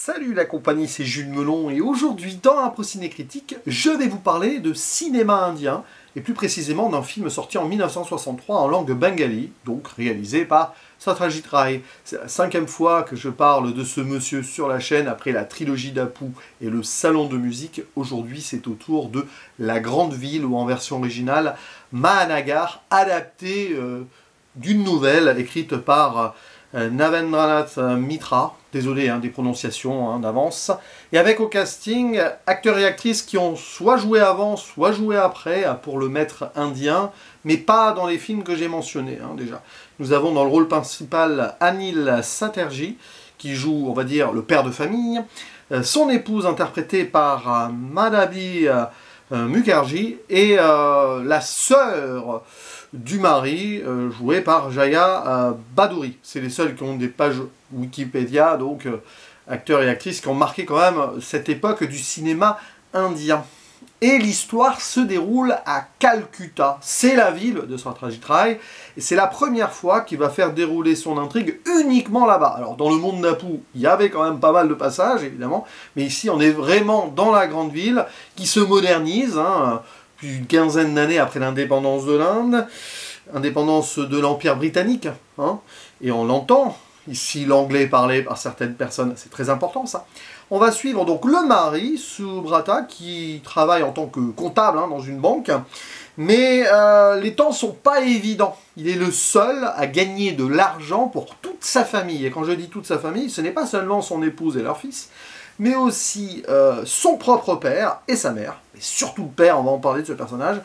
Salut la compagnie, c'est Jules Melon et aujourd'hui dans Impro Ciné Critique, je vais vous parler de cinéma indien et plus précisément d'un film sorti en 1963 en langue bengali, donc réalisé par Satyajit Ray. C'est la 5e fois que je parle de ce monsieur sur la chaîne après la trilogie d'Apu et le salon de musique. Aujourd'hui c'est au tour de La Grande Ville ou en version originale Mahanagar, adapté d'une nouvelle écrite par Navendranath Mitra, désolé des prononciations d'avance, et avec au casting acteurs et actrices qui ont soit joué avant, soit joué après pour le maître indien, mais pas dans les films que j'ai mentionnés déjà. Nous avons dans le rôle principal Anil Saterji, qui joue, on va dire, le père de famille, son épouse interprétée par Madhabi Mukherjee, et la sœur du mari, joué par Jaya Bhadouri. C'est les seuls qui ont des pages Wikipédia, donc acteurs et actrices qui ont marqué quand même cette époque du cinéma indien. Et l'histoire se déroule à Calcutta. C'est la ville de Satyajit Ray, et c'est la première fois qu'il va faire dérouler son intrigue uniquement là-bas. Alors dans le monde d'Apu, il y avait quand même pas mal de passages, évidemment, mais ici on est vraiment dans la grande ville qui se modernise, plus d'une quinzaine d'années après l'indépendance de l'Inde, indépendance de l'Empire britannique, et on l'entend, ici l'anglais parlé par certaines personnes, c'est très important ça. On va suivre donc le mari, Subrata, qui travaille en tant que comptable dans une banque, mais les temps sont pas évidents. Il est le seul à gagner de l'argent pour toute sa famille, et quand je dis toute sa famille, ce n'est pas seulement son épouse et leur fils, mais aussi son propre père et sa mère, et surtout le père, on va en parler de ce personnage,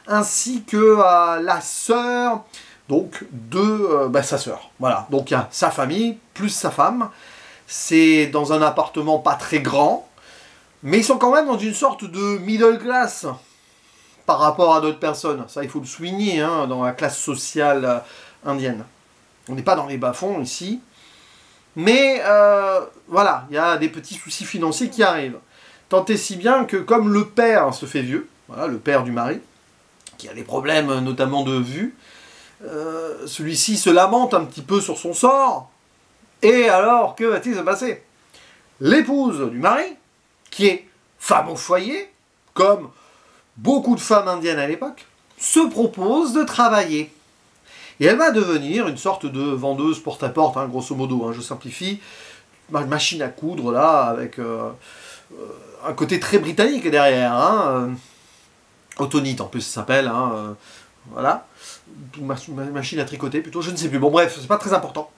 ainsi que la sœur, donc de sa sœur. Voilà, donc il y a sa famille, plus sa femme. C'est dans un appartement pas très grand, mais ils sont quand même dans une sorte de middle class par rapport à d'autres personnes. Ça, il faut le souligner, dans la classe sociale indienne. On n'est pas dans les bas-fonds ici. Mais voilà, il y a des petits soucis financiers qui arrivent. Tant et si bien que comme le père se fait vieux, voilà, le père du mari, qui a des problèmes notamment de vue, celui-ci se lamente un petit peu sur son sort. Et alors, que va-t-il se passer? L'épouse du mari, qui est femme au foyer, comme beaucoup de femmes indiennes à l'époque, se propose de travailler. Et elle va devenir une sorte de vendeuse porte-à-porte, grosso modo, je simplifie, machine à coudre, là, avec un côté très britannique derrière, Autonite en plus ça s'appelle, voilà, machine à tricoter plutôt, je ne sais plus, bon bref, c'est pas très important.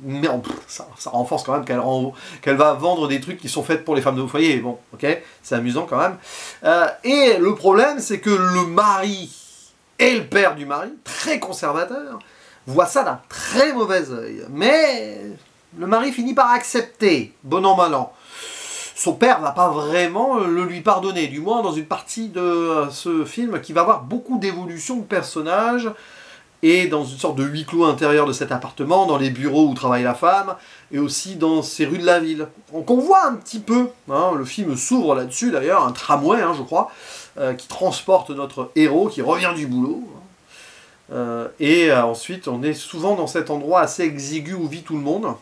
Mais ça renforce quand même qu'elle va vendre des trucs qui sont faits pour les femmes de foyer, bon, ok, c'est amusant quand même. Et le problème, c'est que le mari et le père du mari, très conservateur, voient ça d'un très mauvais œil. Mais le mari finit par accepter, bon an mal an. Son père va pas vraiment le lui pardonner, du moins dans une partie de ce film qui va avoir beaucoup d'évolution de personnages, et dans une sorte de huis clos intérieur de cet appartement, dans les bureaux où travaille la femme, et aussi dans ces rues de la ville. Donc on voit un petit peu, le film s'ouvre là-dessus d'ailleurs, un tramway, je crois, qui transporte notre héros, qui revient du boulot. Et ensuite, on est souvent dans cet endroit assez exigu où vit tout le monde,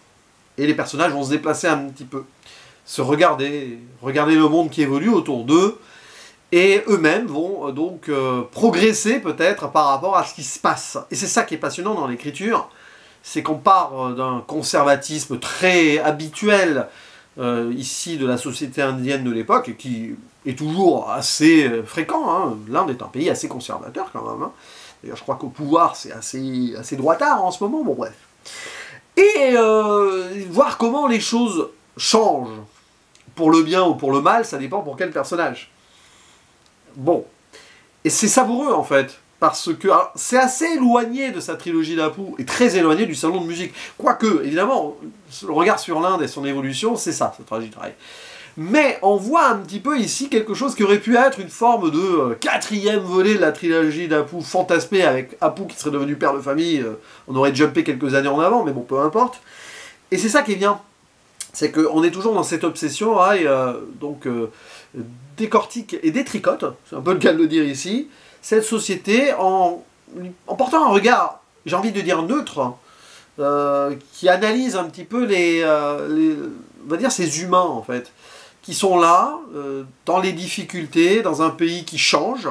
et les personnages vont se déplacer un petit peu, se regarder le monde qui évolue autour d'eux, et eux-mêmes vont donc progresser peut-être par rapport à ce qui se passe. Et c'est ça qui est passionnant dans l'écriture, c'est qu'on part d'un conservatisme très habituel ici de la société indienne de l'époque, et qui est toujours assez fréquent. L'Inde est un pays assez conservateur quand même. D'ailleurs je crois qu'au pouvoir c'est assez droitard en ce moment, bon bref. Et voir comment les choses changent, pour le bien ou pour le mal, ça dépend pour quel personnage. Bon, et c'est savoureux en fait, parce que c'est assez éloigné de sa trilogie d'Apu, et très éloigné du salon de musique. Quoique, évidemment, le regard sur l'Inde et son évolution, c'est ça, Satyajit Ray. Mais on voit un petit peu ici quelque chose qui aurait pu être une forme de 4e volet de la trilogie d'Apu fantasmée, avec Apu qui serait devenu père de famille, on aurait jumpé quelques années en avant, mais bon, peu importe. Et c'est ça qui est bien, c'est qu'on est toujours dans cette obsession, donc décortique et détricote, c'est un peu le cas de le dire ici, cette société en portant un regard, j'ai envie de dire neutre, qui analyse un petit peu on va dire ces humains en fait, qui sont là, dans les difficultés, dans un pays qui change,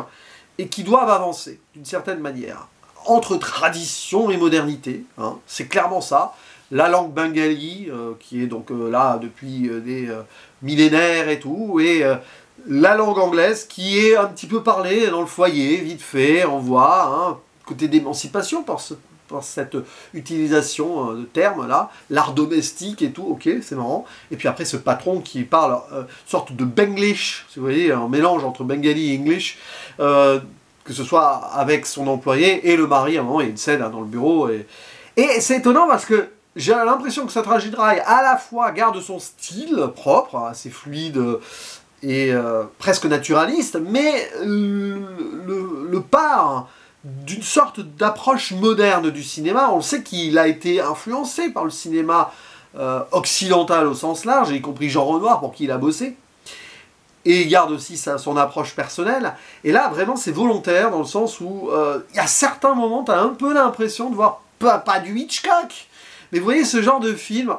et qui doivent avancer, d'une certaine manière, entre tradition et modernité, hein, c'est clairement ça. La langue bengali, qui est donc là depuis des millénaires et tout, et la langue anglaise, qui est un petit peu parlée dans le foyer, vite fait, on voit, hein, côté d'émancipation par cette utilisation de termes là, l'art domestique et tout, ok, c'est marrant. Et puis après ce patron qui parle sorte de benglish, si vous voyez, un mélange entre bengali et english, que ce soit avec son employé et le mari, à un moment il y a une scène là, dans le bureau, et c'est étonnant parce que j'ai l'impression que Satyajit Ray à la fois garde son style propre, assez fluide et presque naturaliste, mais le part d'une sorte d'approche moderne du cinéma. On sait qu'il a été influencé par le cinéma occidental au sens large, y compris Jean Renoir pour qui il a bossé, et il garde aussi son approche personnelle. Et là, vraiment, c'est volontaire, dans le sens où il y a certains moments, tu as un peu l'impression de voir, pas du Hitchcock, mais vous voyez ce genre de film,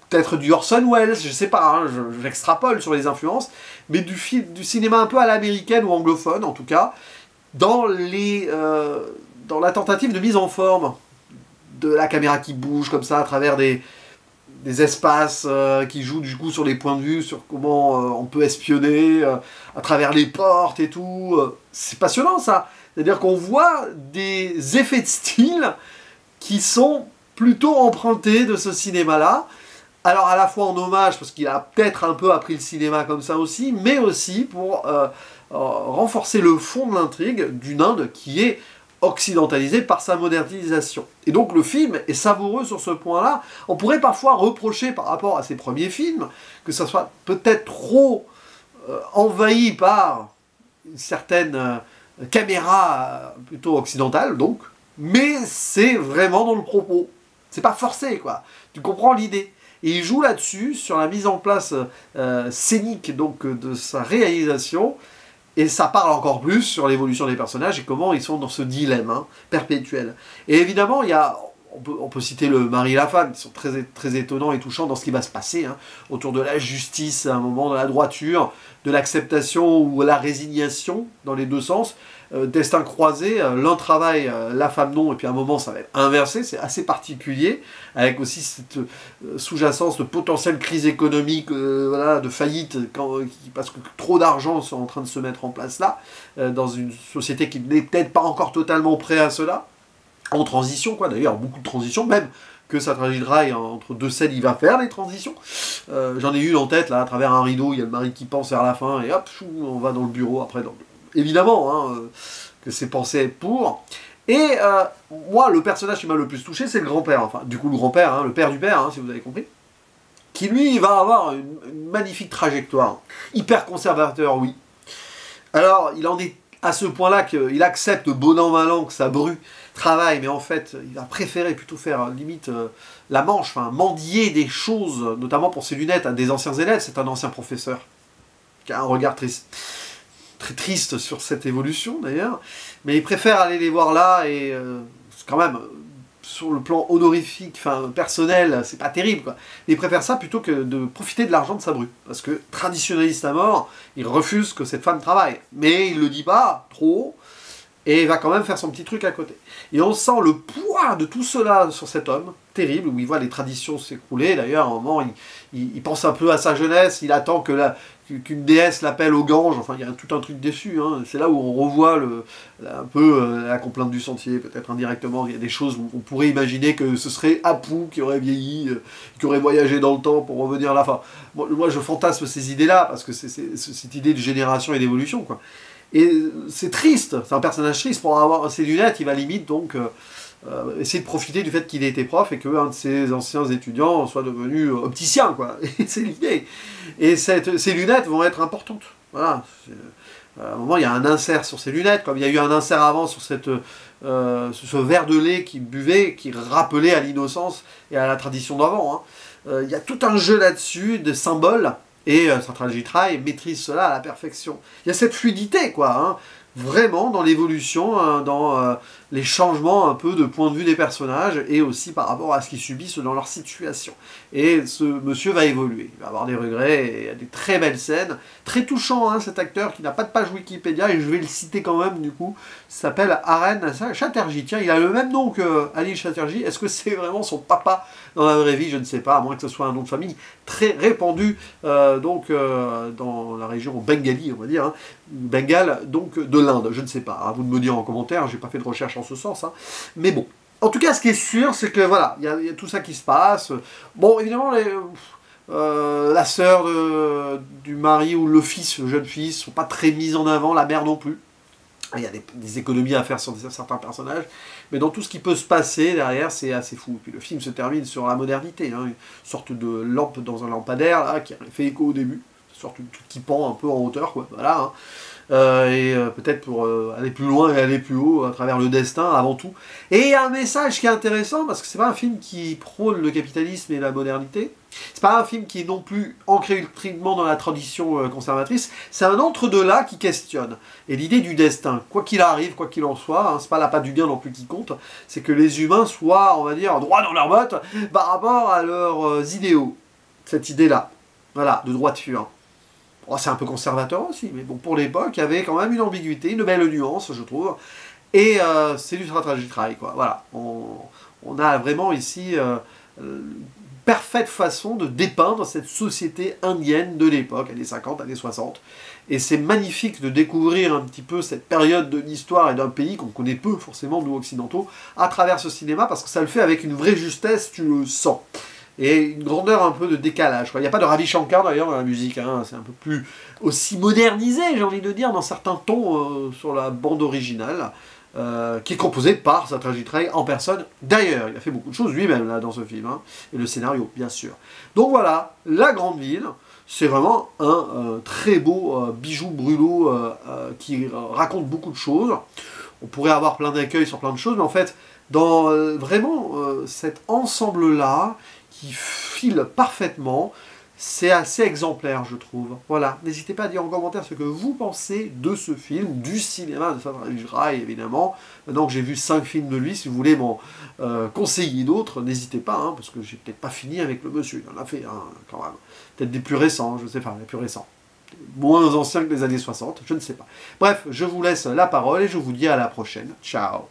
peut-être du Orson Welles, je sais pas, hein, j'extrapole sur les influences, mais du cinéma un peu à l'américaine ou anglophone, en tout cas, dans la tentative de mise en forme de la caméra qui bouge comme ça à travers des espaces qui jouent du coup sur les points de vue, sur comment on peut espionner à travers les portes et tout. C'est passionnant ça. C'est-à-dire qu'on voit des effets de style qui sont plutôt empruntés de ce cinéma-là. Alors à la fois en hommage, parce qu'il a peut-être un peu appris le cinéma comme ça aussi, mais aussi pour renforcer le fond de l'intrigue d'une Inde qui est occidentalisée par sa modernisation. Et donc le film est savoureux sur ce point-là. On pourrait parfois reprocher par rapport à ses premiers films que ça soit peut-être trop envahi par une certaine caméra plutôt occidentale, donc, mais c'est vraiment dans le propos. C'est pas forcé, quoi. Tu comprends l'idée. Et il joue là-dessus, sur la mise en place scénique donc, de sa réalisation, et ça parle encore plus sur l'évolution des personnages et comment ils sont dans ce dilemme perpétuel. Et évidemment, on peut citer le mari et la femme, qui sont très, très étonnants et touchants dans ce qui va se passer, autour de la justice, à un moment, de la droiture, de l'acceptation ou la résignation, dans les deux sens. Destin croisé, l'un travaille, la femme non, et puis à un moment ça va être inversé, c'est assez particulier, avec aussi cette sous-jacence de potentielle crise économique, voilà, de faillite, parce que trop d'argent sont en train de se mettre en place là, dans une société qui n'est peut-être pas encore totalement prête à cela, en transition, quoi, d'ailleurs, beaucoup de transitions, même que Satyajit Ray, entre deux scènes, il va faire des transitions. J'en ai une en tête, là, à travers un rideau, il y a le mari qui pense vers la fin, et hop, on va dans le bureau, après, évidemment, que c'est pensé pour. Et moi, le personnage qui m'a le plus touché, c'est le grand-père, enfin, du coup, le grand-père, le père du père, si vous avez compris, qui, lui, va avoir une magnifique trajectoire. Hyper conservateur, oui. Alors, il en est à ce point-là qu'il accepte bon an mal an que sa bru travaille, mais en fait, il va préférer plutôt faire limite la manche, enfin mendier des choses, notamment pour ses lunettes, à des anciens élèves. C'est un ancien professeur qui a un regard très triste sur cette évolution d'ailleurs, mais il préfère aller les voir là, et quand même, sur le plan honorifique, enfin personnel, c'est pas terrible, quoi. Il préfère ça plutôt que de profiter de l'argent de sa bru, parce que traditionnaliste à mort, il refuse que cette femme travaille, mais il le dit pas trop, et il va quand même faire son petit truc à côté. Et on sent le poids de tout cela sur cet homme, terrible, où il voit les traditions s'écrouler. D'ailleurs, à un moment, il pense un peu à sa jeunesse, il attend qu'une déesse l'appelle au Gange, enfin, il y a tout un truc dessus. C'est là où on revoit un peu la complainte du sentier, peut-être indirectement. Il y a des choses où on pourrait imaginer que ce serait Apu qui aurait vieilli, qui aurait voyagé dans le temps pour revenir là. Enfin, moi, je fantasme ces idées-là, parce que c'est cette idée de génération et d'évolution, quoi. Et c'est triste, c'est un personnage triste. Pour avoir ses lunettes, il va limite donc essayer de profiter du fait qu'il ait été prof et qu'un de ses anciens étudiants soit devenu opticien, quoi. Et c'est l'idée. Et ces lunettes vont être importantes. Voilà. À un moment, il y a un insert sur ces lunettes, comme il y a eu un insert avant sur ce verre de lait qu'il buvait, qui rappelait à l'innocence et à la tradition d'avant. Il y a tout un jeu là-dessus, de symboles. Et Satyajit Ray maîtrise cela à la perfection. Il y a cette fluidité, quoi, vraiment dans l'évolution, dans les changements un peu de point de vue des personnages, et aussi par rapport à ce qu'ils subissent dans leur situation. et ce monsieur va évoluer, il va avoir des regrets, et il y a des très belles scènes, très touchant, hein, cet acteur qui n'a pas de page Wikipédia, et je vais le citer quand même du coup, s'appelle Aren Chatterjee, tiens, il a le même nom que Ali Chatterjee, est-ce que c'est vraiment son papa dans la vraie vie? Je ne sais pas, à moins que ce soit un nom de famille très répandu, dans la région bengali, on va dire, hein, Bengale, donc de l'Inde, je ne sais pas, à vous de me dire en commentaire, j'ai pas fait de recherche en ce sens, hein, mais bon. En tout cas, ce qui est sûr, c'est que voilà, il y a tout ça qui se passe. Bon, évidemment, la sœur du mari ou le fils, le jeune fils, sont pas très mis en avant, la mère non plus. Il y a des économies à faire sur certains personnages, mais dans tout ce qui peut se passer derrière, c'est assez fou. Puis le film se termine sur la modernité, hein, une sorte de lampe dans un lampadaire, là, qui a fait écho au début, une sorte de truc qui pend un peu en hauteur, quoi, voilà, hein. Peut-être pour aller plus loin et aller plus haut à travers le destin avant tout. Et il y a un message qui est intéressant, parce que c'est pas un film qui prône le capitalisme et la modernité, c'est pas un film qui est non plus ancré ultimement dans la tradition conservatrice, c'est un entre-deux-là qui questionne. Et l'idée du destin, quoi qu'il arrive, quoi qu'il en soit, hein, c'est pas la patte du bien non plus qui compte, c'est que les humains soient, on va dire, droits dans leurs bottes par rapport à leurs idéaux. Cette idée-là, voilà, de droiture. Oh, c'est un peu conservateur aussi, mais bon, pour l'époque, il y avait quand même une ambiguïté, une belle nuance, je trouve. Et c'est du tragédie, quoi. Voilà, on a vraiment ici une parfaite façon de dépeindre cette société indienne de l'époque, années 50, années 60. Et c'est magnifique de découvrir un petit peu cette période de l'histoire et d'un pays qu'on connaît peu, forcément, nous occidentaux, à travers ce cinéma, parce que ça le fait avec une vraie justesse, tu le sens. Et une grandeur un peu de décalage. Il n'y a pas de Ravi Shankar d'ailleurs dans la musique, hein. C'est un peu plus aussi modernisé, j'ai envie de dire, dans certains tons sur la bande originale, qui est composée par Satyajit Ray en personne. D'ailleurs, il a fait beaucoup de choses lui-même là dans ce film, hein, et le scénario, bien sûr. Donc voilà, La Grande Ville, c'est vraiment un très beau bijou brûlot qui raconte beaucoup de choses. On pourrait avoir plein d'accueils sur plein de choses, mais en fait, dans vraiment cet ensemble-là, qui file parfaitement, c'est assez exemplaire, je trouve. Voilà, n'hésitez pas à dire en commentaire ce que vous pensez de ce film, du cinéma de Satyajit Ray, évidemment. Maintenant que j'ai vu 5 films de lui, si vous voulez m'en conseiller d'autres, n'hésitez pas, hein, parce que j'ai peut-être pas fini avec le monsieur, il en a fait quand même. Peut-être des plus récents, je ne sais pas, les plus récents. Moins anciens que les années 60, je ne sais pas. Bref, je vous laisse la parole et je vous dis à la prochaine. Ciao.